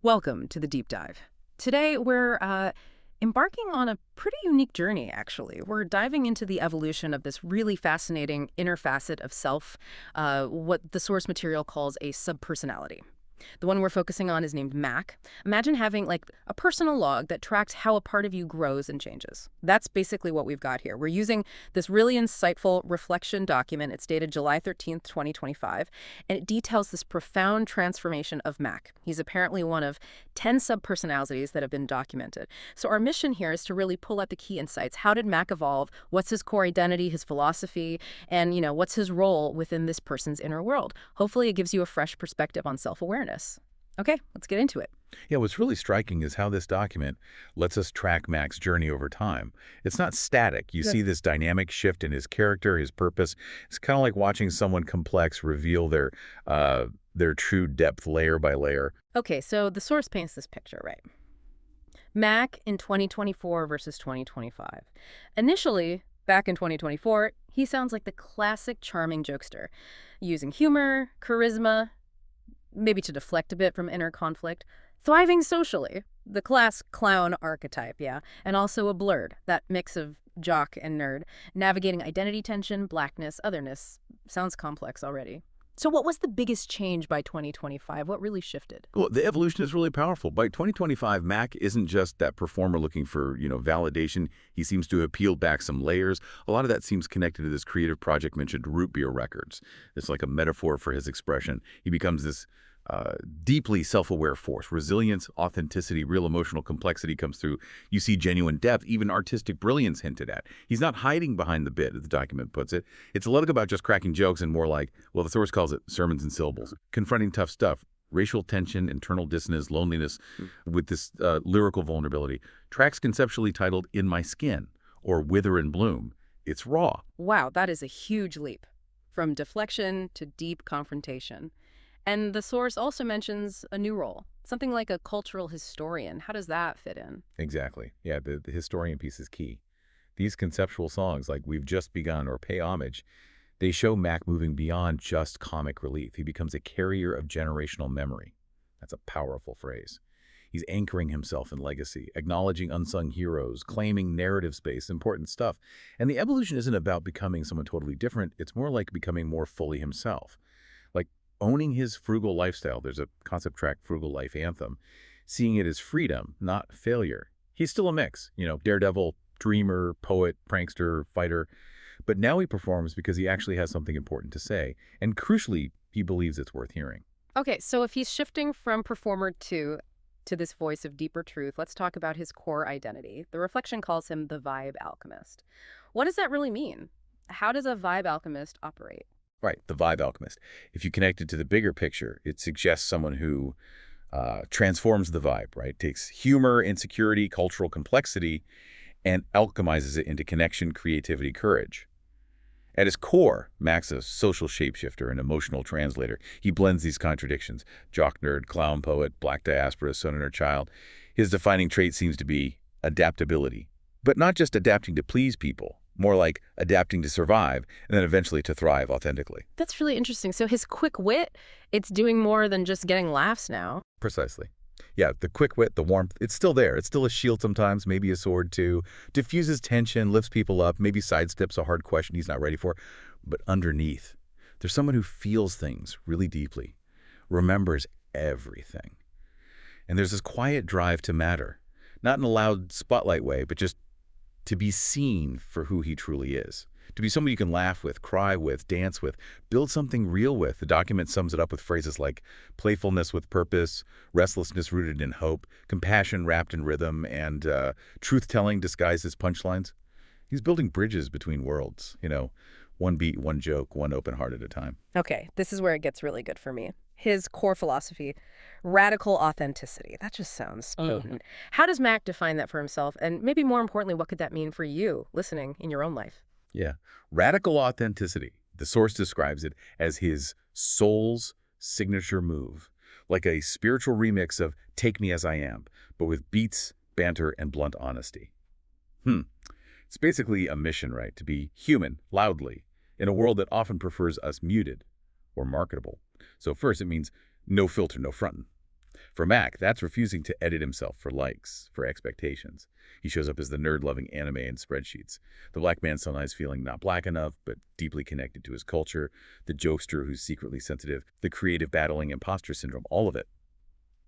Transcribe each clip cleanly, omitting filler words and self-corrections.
Welcome to the deep dive. Today, we're embarking on a pretty unique journey, actually. We're diving into the evolution of this really fascinating inner facet of self, what the source material calls a subpersonality. The one we're focusing on is named Mac. Imagine having like a personal log that tracks how a part of you grows and changes. That's basically what we've got here. We're using this really insightful reflection document. It's dated July 13th, 2025, and it details this profound transformation of Mac. He's apparently one of 10 subpersonalities that have been documented. So our mission here is to really pull out the key insights. How did Mac evolve? What's his core identity, his philosophy, and what's his role within this person's inner world? Hopefully it gives you a fresh perspective on self-awareness. Okay, let's get into it. Yeah, what's really striking is how this document lets us track Mac's journey over time. It's not static. You see this dynamic shift in his character, his purpose. It's kind of like watching someone complex reveal their true depth layer by layer. Okay, so the source paints this picture, right? Mac in 2024 versus 2025. Initially, back in 2024, he sounds like the classic charming jokester, using humor, charisma, maybe to deflect a bit from inner conflict, thriving socially, the class clown archetype, yeah, and also a blurred, that mix of jock and nerd, navigating identity tension, blackness, otherness. Sounds complex already. So what was the biggest change by 2025? What really shifted? Well, the evolution is really powerful. By 2025, Mac isn't just that performer looking for, validation. He seems to have peeled back some layers. A lot of that seems connected to this creative project mentioned, Rootbeer Records. It's like a metaphor for his expression. He becomes this deeply self-aware force. Resilience, authenticity, real emotional complexity comes through. You see genuine depth, even artistic brilliance hinted at. He's not hiding behind the bit, as the document puts it. It's less about just cracking jokes and more like, well, the source calls it sermons and syllables. Confronting tough stuff, racial tension, internal dissonance, loneliness with this lyrical vulnerability. Tracks conceptually titled In My Skin or Wither and Bloom. It's raw. Wow, that is a huge leap. From deflection to deep confrontation. And the source also mentions a new role, something like a cultural historian. How does that fit in? Exactly. Yeah, the historian piece is key. These conceptual songs like We've Just Begun or Pay Homage, they show Mac moving beyond just comic relief. He becomes a carrier of generational memory. That's a powerful phrase. He's anchoring himself in legacy, acknowledging unsung heroes, claiming narrative space, important stuff. And the evolution isn't about becoming someone totally different. It's more like becoming more fully himself. Like owning his frugal lifestyle. There's a concept track, Frugal Life Anthem, seeing it as freedom, not failure. He's still a mix, daredevil, dreamer, poet, prankster, fighter. But now he performs because he actually has something important to say. And crucially, he believes it's worth hearing. Okay, so if he's shifting from performer to this voice of deeper truth, let's talk about his core identity. The reflection calls him the vibe alchemist. What does that really mean? How does a vibe alchemist operate? Right, the vibe alchemist. If you connect it to the bigger picture, it suggests someone who transforms the vibe, right? Takes humor, insecurity, cultural complexity, and alchemizes it into connection, creativity, courage. At his core, Mac's a social shapeshifter and emotional translator. He blends these contradictions, jock nerd, clown poet, black diaspora, son and her child. His defining trait seems to be adaptability, but not just adapting to please people. More like adapting to survive and then eventually to thrive authentically. That's really interesting. So his quick wit, it's doing more than just getting laughs now. Precisely. Yeah, the quick wit, the warmth, it's still there. It's still a shield sometimes, maybe a sword too. Diffuses tension, lifts people up, maybe sidesteps a hard question he's not ready for. But underneath, there's someone who feels things really deeply, remembers everything. And there's this quiet drive to matter. Not in a loud spotlight way, but just to be seen for who he truly is. To be someone you can laugh with, cry with, dance with, build something real with. The document sums it up with phrases like playfulness with purpose, restlessness rooted in hope, compassion wrapped in rhythm, and truth-telling disguised as punchlines. He's building bridges between worlds, one beat, one joke, one open heart at a time. Okay, this is where it gets really good for me. His core philosophy, radical authenticity. That just sounds potent. How does Mac define that for himself? And maybe more importantly, what could that mean for you listening in your own life? Yeah. Radical authenticity. The source describes it as his soul's signature move, like a spiritual remix of Take Me As I Am, but with beats, banter, and blunt honesty. It's basically a mission, right? To be human, loudly, in a world that often prefers us muted or marketable. So first, it means no filter, no frontin'. For Mac, that's refusing to edit himself for likes, for expectations. He shows up as the nerd-loving anime and spreadsheets. The black man sometimes feeling not black enough, but deeply connected to his culture. The jokester who's secretly sensitive. The creative battling imposter syndrome. All of it.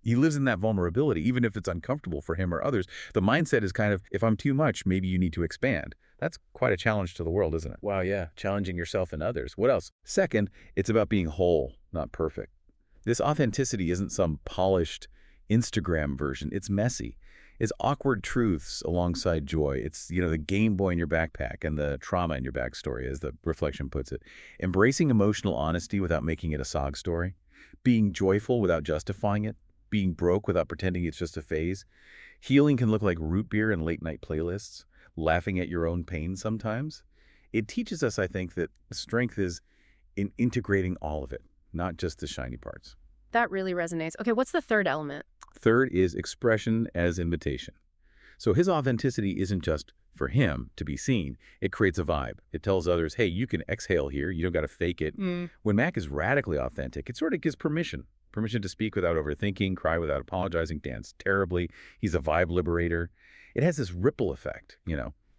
He lives in that vulnerability, even if it's uncomfortable for him or others. The mindset is kind of, if I'm too much, maybe you need to expand. That's quite a challenge to the world, isn't it? Wow, yeah. Challenging yourself and others. What else? Second, it's about being whole, not perfect. This authenticity isn't some polished Instagram version. It's messy. It's awkward truths alongside joy. It's, the Game Boy in your backpack and the trauma in your backstory, as the reflection puts it. Embracing emotional honesty without making it a sob story. Being joyful without justifying it. Being broke without pretending it's just a phase. Healing can look like root beer and late-night playlists. Laughing at your own pain sometimes. It teaches us, I think, that strength is in integrating all of it, not just the shiny parts. That really resonates. Okay, what's the third element? Third is expression as invitation. So his authenticity isn't just for him to be seen. It creates a vibe. It tells others, hey, you can exhale here. You don't got to fake it. When Mac is radically authentic, it sort of gives permission. Permission to speak without overthinking, cry without apologizing, dance terribly. He's a vibe liberator. It has this ripple effect,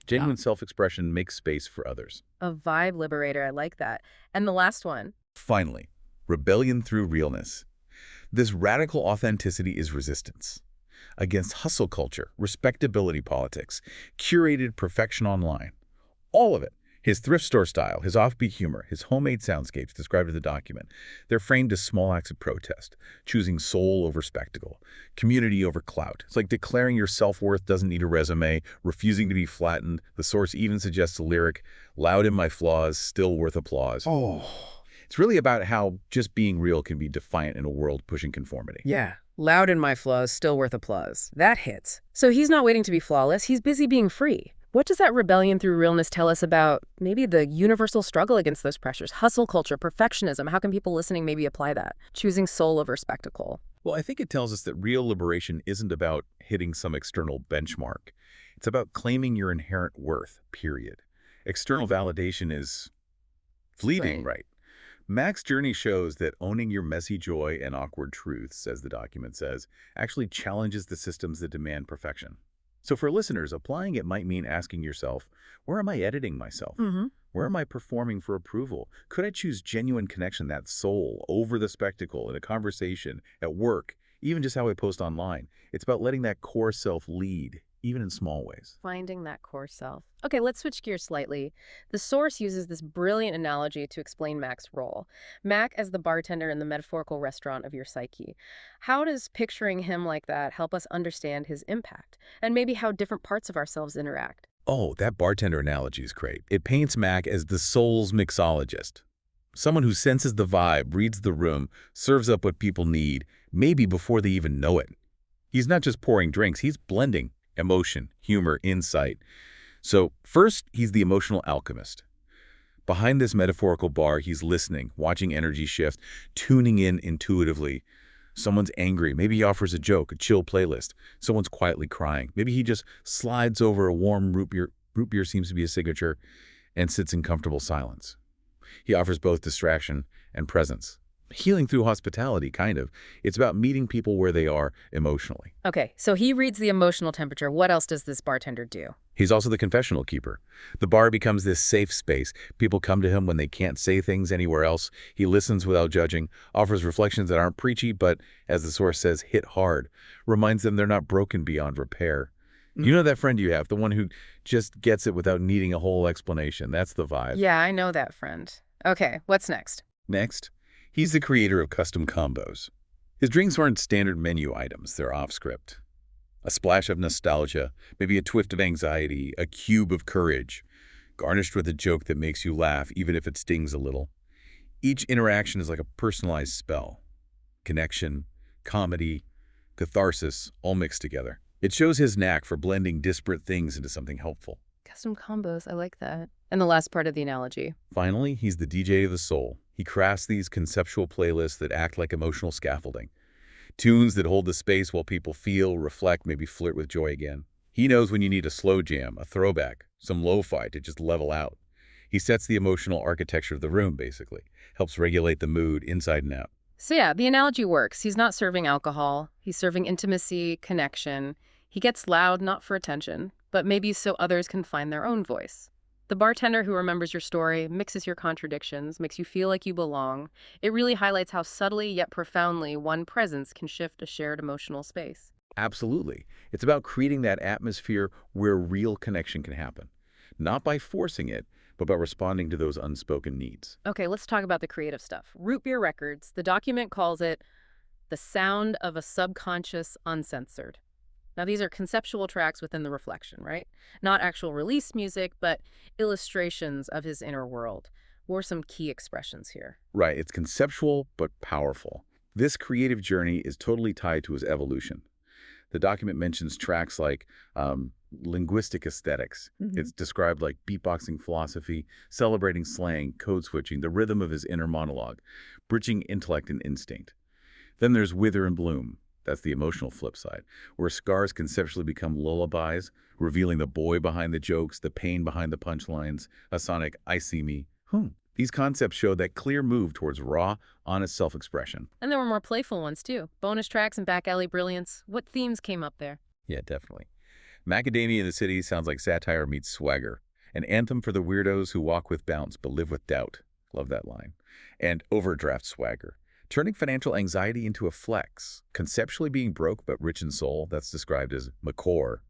Genuine self-expression makes space for others. A vibe liberator. I like that. And the last one? Finally, rebellion through realness. This radical authenticity is resistance against hustle culture, respectability politics, curated perfection online. All of it. His thrift store style, his offbeat humor, his homemade soundscapes described in the document. They're framed as small acts of protest, choosing soul over spectacle, community over clout. It's like declaring your self-worth doesn't need a resume, refusing to be flattened. The source even suggests a lyric, loud in my flaws, still worth applause. Oh. It's really about how just being real can be defiant in a world pushing conformity. Yeah. Loud in my flaws, still worth applause. That hits. So he's not waiting to be flawless. He's busy being free. What does that rebellion through realness tell us about maybe the universal struggle against those pressures? Hustle culture, perfectionism. How can people listening maybe apply that? Choosing soul over spectacle. Well, I think it tells us that real liberation isn't about hitting some external benchmark. It's about claiming your inherent worth, period. External validation is fleeting, right? Mac's journey shows that owning your messy joy and awkward truths, as the document says, actually challenges the systems that demand perfection. So for listeners, applying it might mean asking yourself, where am I editing myself? Where am I performing for approval? Could I choose genuine connection, that soul, over the spectacle, in a conversation, at work, even just how I post online? It's about letting that core self lead, even in small ways. Finding that core self. Okay, let's switch gears slightly. The source uses this brilliant analogy to explain Mac's role. Mac as the bartender in the metaphorical restaurant of your psyche. How does picturing him like that help us understand his impact? And maybe how different parts of ourselves interact? Oh, that bartender analogy is great. It paints Mac as the soul's mixologist. Someone who senses the vibe, reads the room, serves up what people need, maybe before they even know it. He's not just pouring drinks, he's blending emotion, humor, insight. So first, he's the emotional alchemist. Behind this metaphorical bar, he's listening, watching energy shift, tuning in intuitively. Someone's angry. Maybe he offers a joke, a chill playlist. Someone's quietly crying. Maybe he just slides over a warm root beer. Root beer seems to be a signature, and sits in comfortable silence. He offers both distraction and presence. Healing through hospitality, kind of. It's about meeting people where they are emotionally. Okay, so he reads the emotional temperature. What else does this bartender do? He's also the confessional keeper. The bar becomes this safe space. People come to him when they can't say things anywhere else. He listens without judging, offers reflections that aren't preachy, but, as the source says, hit hard. Reminds them they're not broken beyond repair. You know that friend you have, the one who just gets it without needing a whole explanation. That's the vibe. Yeah, I know that friend. Okay, what's next? Next, he's the creator of custom combos. His drinks aren't standard menu items, they're off-script. A splash of nostalgia, maybe a twist of anxiety, a cube of courage, garnished with a joke that makes you laugh even if it stings a little. Each interaction is like a personalized spell. Connection, comedy, catharsis, all mixed together. It shows his knack for blending disparate things into something helpful. Custom combos, I like that. And the last part of the analogy. Finally, he's the DJ of the soul. He crafts these conceptual playlists that act like emotional scaffolding. Tunes that hold the space while people feel, reflect, maybe flirt with joy again. He knows when you need a slow jam, a throwback, some lo-fi to just level out. He sets the emotional architecture of the room, basically. Helps regulate the mood inside and out. So yeah, the analogy works. He's not serving alcohol. He's serving intimacy, connection. He gets loud not for attention, but maybe so others can find their own voice. The bartender who remembers your story, mixes your contradictions, makes you feel like you belong. It really highlights how subtly yet profoundly one presence can shift a shared emotional space. Absolutely. It's about creating that atmosphere where real connection can happen. Not by forcing it, but by responding to those unspoken needs. Okay, let's talk about the creative stuff. Rootbeer Records, the document calls it the sound of a subconscious uncensored. Now, these are conceptual tracks within the reflection, right? Not actual release music, but illustrations of his inner world. What are some key expressions here? Right, it's conceptual but powerful. This creative journey is totally tied to his evolution. The document mentions tracks like Linguistic Aesthetics. It's described like beatboxing philosophy, celebrating slang, code switching, the rhythm of his inner monologue, bridging intellect and instinct. Then there's Wither and Bloom. That's the emotional flip side, where scars conceptually become lullabies, revealing the boy behind the jokes, the pain behind the punchlines, a sonic "I see me." These concepts show that clear move towards raw, honest self-expression. And there were more playful ones, too. Bonus tracks and back alley brilliance. What themes came up there? Yeah, definitely. Macadamia in the City sounds like satire meets swagger. An anthem for the weirdos who walk with bounce but live with doubt. Love that line. And overdraft swagger. Turning financial anxiety into a flex. Conceptually being broke but rich in soul, that's described as macabre.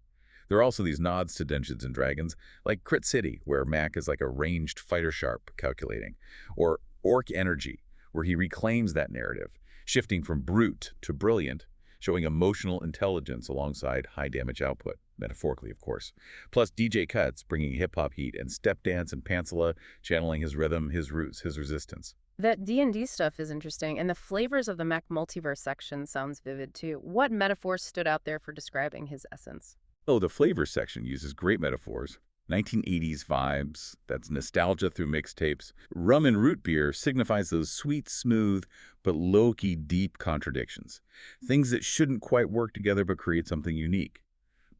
There are also these nods to Dungeons and Dragons, like Crit City, where Mac is like a ranged fighter sharp calculating. Or Orc Energy, where he reclaims that narrative, shifting from brute to brilliant, showing emotional intelligence alongside high damage output, metaphorically, of course. Plus DJ Cuts, bringing hip-hop heat, and Step Dance and Pantala, channeling his rhythm, his roots, his resistance. That D&D stuff is interesting, and the flavors of the Mac multiverse section sounds vivid, too. What metaphors stood out there for describing his essence? Oh, the flavors section uses great metaphors. 1980s vibes, that's nostalgia through mixtapes. Rum and root beer signifies those sweet, smooth, but low-key deep contradictions. Things that shouldn't quite work together but create something unique.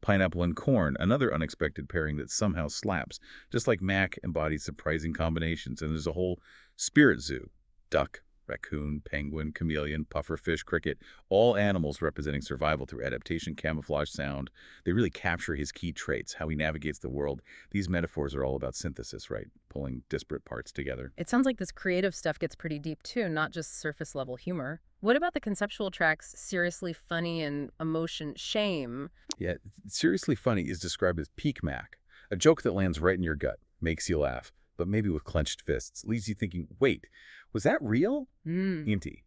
Pineapple and corn, another unexpected pairing that somehow slaps, just like Mac embodies surprising combinations, and there's a whole spirit zoo. Duck, raccoon, penguin, chameleon, pufferfish, cricket, all animals representing survival through adaptation, camouflage, sound. They really capture his key traits, how he navigates the world. These metaphors are all about synthesis, right? Pulling disparate parts together. It sounds like this creative stuff gets pretty deep, too, not just surface-level humor. What about the conceptual tracks, Seriously Funny and Emotion Shame? Yeah, seriously funny is described as peak Mac, a joke that lands right in your gut, makes you laugh, but maybe with clenched fists, leaves you thinking, wait, was that real? Empty.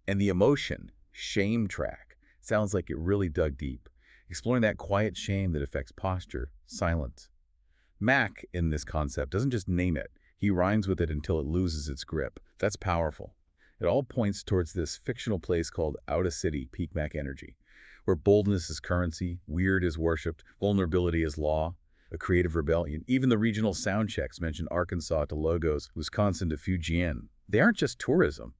And the emotion, shame track, sounds like it really dug deep, exploring that quiet shame that affects posture, silence. Mac, in this concept, doesn't just name it. He rhymes with it until it loses its grip. That's powerful. It all points towards this fictional place called Outer City, peak Mac energy, where boldness is currency, weird is worshipped, vulnerability is law, a creative rebellion. Even the regional sound checks mention Arkansas to Logos, Wisconsin to Fujian. They aren't just tourism.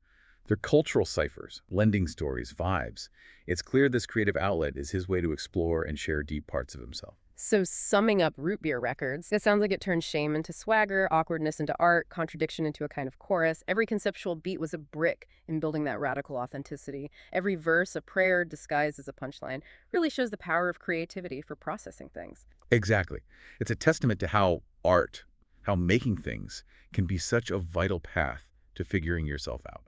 They're cultural ciphers, lending stories, vibes. It's clear this creative outlet is his way to explore and share deep parts of himself. So summing up Rootbeer Records, it sounds like it turned shame into swagger, awkwardness into art, contradiction into a kind of chorus. Every conceptual beat was a brick in building that radical authenticity. Every verse, a prayer disguised as a punchline, really shows the power of creativity for processing things. Exactly. It's a testament to how art, how making things, can be such a vital path to figuring yourself out,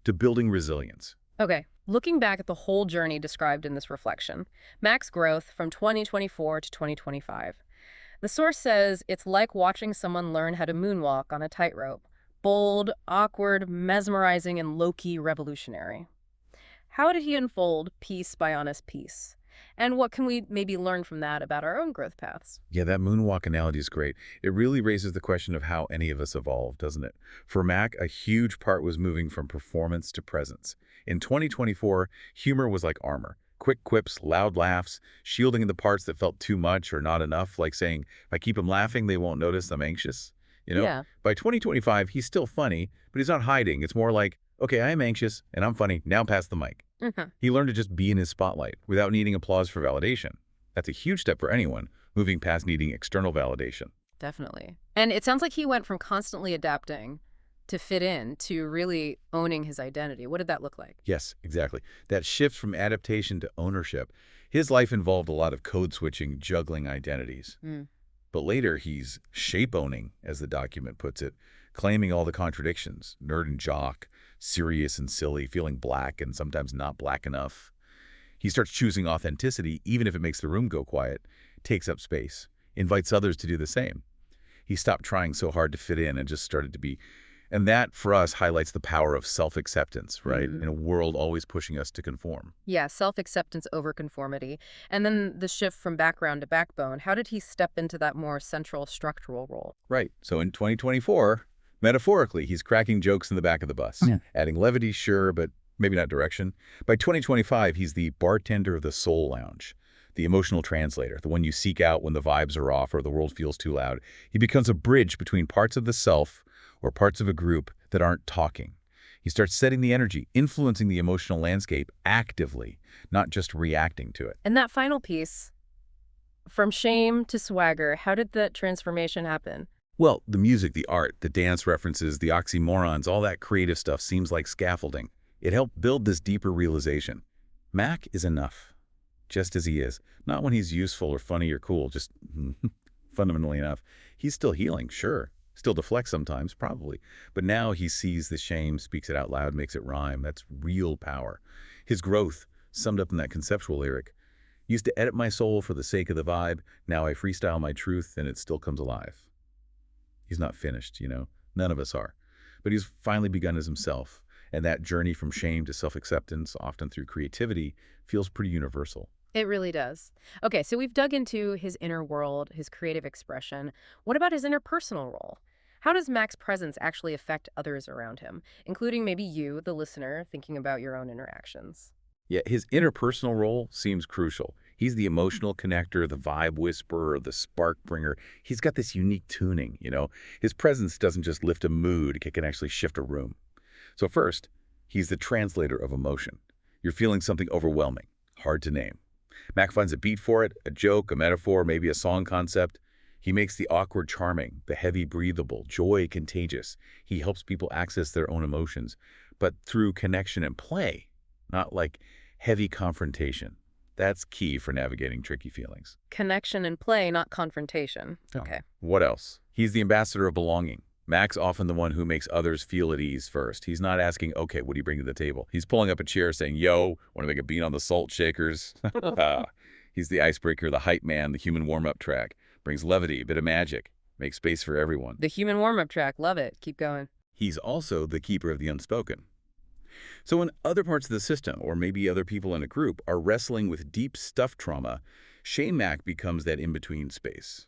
to building resilience. Okay, looking back at the whole journey described in this reflection, Mac's growth from 2024 to 2025. The source says it's like watching someone learn how to moonwalk on a tightrope. Bold, awkward, mesmerizing, and low-key revolutionary. How did he unfold piece by honest piece? And what can we maybe learn from that about our own growth paths? Yeah, that moonwalk analogy is great. It really raises the question of how any of us evolve, doesn't it? For Mac, a huge part was moving from performance to presence. In 2024, humor was like armor. Quick quips, loud laughs, shielding the parts that felt too much or not enough, like saying, if I keep them laughing, they won't notice I'm anxious. Yeah. By 2025, he's still funny, but he's not hiding. It's more like, okay, I am anxious and I'm funny. Now pass the mic. He learned to just be in his spotlight without needing applause for validation. That's a huge step for anyone, moving past needing external validation. Definitely. And it sounds like he went from constantly adapting to fit in, to really owning his identity. What did that look like? Yes, exactly. That shift from adaptation to ownership. His life involved a lot of code switching, juggling identities. Mm. But later, he's shape-owning, as the document puts it, claiming all the contradictions, nerd and jock, serious and silly, feeling black and sometimes not black enough. He starts choosing authenticity, even if it makes the room go quiet, takes up space, invites others to do the same. He stopped trying so hard to fit in and just started to be. And that, for us, highlights the power of self-acceptance, right? In a world always pushing us to conform. Yeah, self-acceptance over conformity. And then the shift from background to backbone. How did he step into that more central structural role? Right. So in 2024, metaphorically, he's cracking jokes in the back of the bus. Yeah. Adding levity, sure, but maybe not direction. By 2025, he's the bartender of the soul lounge, the emotional translator, the one you seek out when the vibes are off or the world feels too loud. He becomes a bridge between parts of the self or parts of a group that aren't talking. He starts setting the energy, influencing the emotional landscape actively, not just reacting to it. And that final piece, from shame to swagger, how did that transformation happen? Well, the music, the art, the dance references, the oxymorons, all that creative stuff seems like scaffolding. It helped build this deeper realization. Mac is enough, just as he is. Not when he's useful or funny or cool, just fundamentally enough. He's still healing, sure. Still deflects sometimes, probably. But now he sees the shame, speaks it out loud, makes it rhyme. That's real power. His growth, summed up in that conceptual lyric. Used to edit my soul for the sake of the vibe. Now I freestyle my truth and it still comes alive. He's not finished, you know. None of us are. But he's finally begun as himself. And that journey from shame to self-acceptance, often through creativity, feels pretty universal. It really does. Okay, so we've dug into his inner world, his creative expression. What about his interpersonal role? How does Mac's presence actually affect others around him, including maybe you, the listener, thinking about your own interactions? Yeah, his interpersonal role seems crucial. He's the emotional connector, the vibe whisperer, the spark bringer. He's got this unique tuning, you know. His presence doesn't just lift a mood, it can actually shift a room. So first, he's the translator of emotion. You're feeling something overwhelming, hard to name. Mac finds a beat for it, a joke, a metaphor, maybe a song concept. He makes the awkward charming, the heavy breathable, joy contagious. He helps people access their own emotions, but through connection and play, not like heavy confrontation. That's key for navigating tricky feelings. Connection and play, not confrontation. Okay. What else? He's the ambassador of belonging. Mac's often the one who makes others feel at ease first. He's not asking, okay, what do you bring to the table? He's pulling up a chair saying, yo, want to make a beat on the salt shakers? He's the icebreaker, the hype man, the human warm-up track. Brings levity, a bit of magic. Makes space for everyone. The human warm-up track. Love it. Keep going. He's also the keeper of the unspoken. So when other parts of the system, or maybe other people in a group, are wrestling with deep stuff trauma, Shane Mac becomes that in-between space.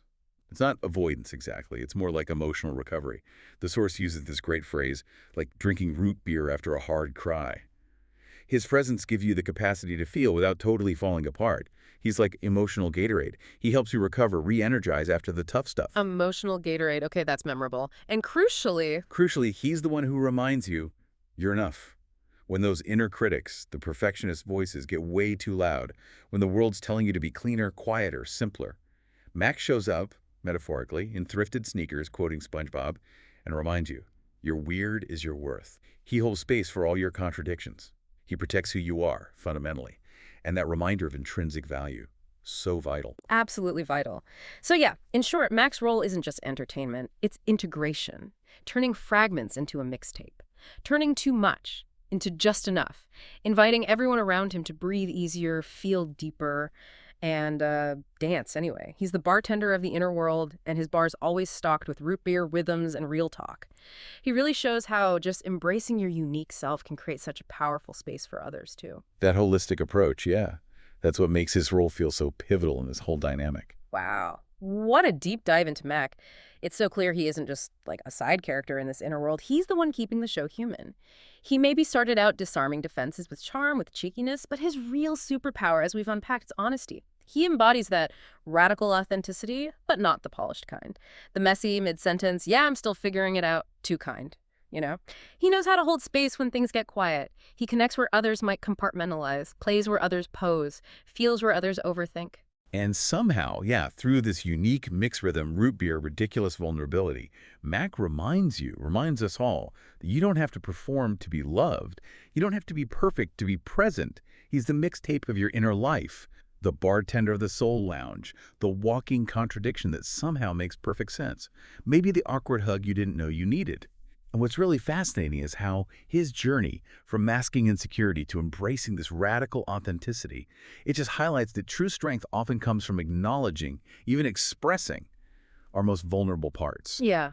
It's not avoidance exactly, it's more like emotional recovery. The source uses this great phrase, like drinking root beer after a hard cry. His presence gives you the capacity to feel without totally falling apart. He's like emotional Gatorade. He helps you recover, re-energize after the tough stuff. Emotional Gatorade. Okay, that's memorable. And crucially, he's the one who reminds you, you're enough. When those inner critics, the perfectionist voices, get way too loud, when the world's telling you to be cleaner, quieter, simpler, Mac shows up, metaphorically, in thrifted sneakers, quoting SpongeBob, and reminds you, your weird is your worth. He holds space for all your contradictions. He protects who you are, fundamentally. And that reminder of intrinsic value, so vital. Absolutely vital. So yeah, in short, Mac's role isn't just entertainment, it's integration. Turning fragments into a mixtape. Turning too much into just enough. Inviting everyone around him to breathe easier, feel deeper, and dance anyway. He's the bartender of the inner world, and his bar's always stocked with root beer, rhythms, and real talk. He really shows how just embracing your unique self can create such a powerful space for others, too. That holistic approach, yeah. That's what makes his role feel so pivotal in this whole dynamic. Wow. What a deep dive into Mac. It's so clear he isn't just like a side character in this inner world. He's the one keeping the show human. He maybe started out disarming defenses with charm, with cheekiness, but his real superpower, as we've unpacked, is honesty. He embodies that radical authenticity, but not the polished kind. The messy mid-sentence, yeah, I'm still figuring it out, too kind, you know? He knows how to hold space when things get quiet. He connects where others might compartmentalize, plays where others pose, feels where others overthink. And somehow, yeah, through this unique mixed rhythm, root beer, ridiculous vulnerability, Mac reminds us all, that you don't have to perform to be loved. You don't have to be perfect to be present. He's the mixtape of your inner life, the bartender of the soul lounge, the walking contradiction that somehow makes perfect sense. Maybe the awkward hug you didn't know you needed. And what's really fascinating is how his journey from masking insecurity to embracing this radical authenticity, it just highlights that true strength often comes from acknowledging, even expressing, our most vulnerable parts. Yeah.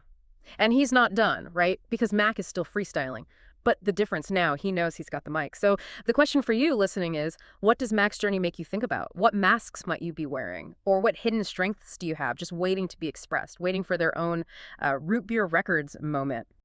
And he's not done, right? Because Mac is still freestyling. But the difference now, he knows he's got the mic. So the question for you listening is, what does Mac's journey make you think about? What masks might you be wearing? Or what hidden strengths do you have just waiting to be expressed, waiting for their own Rootbeer Records moment?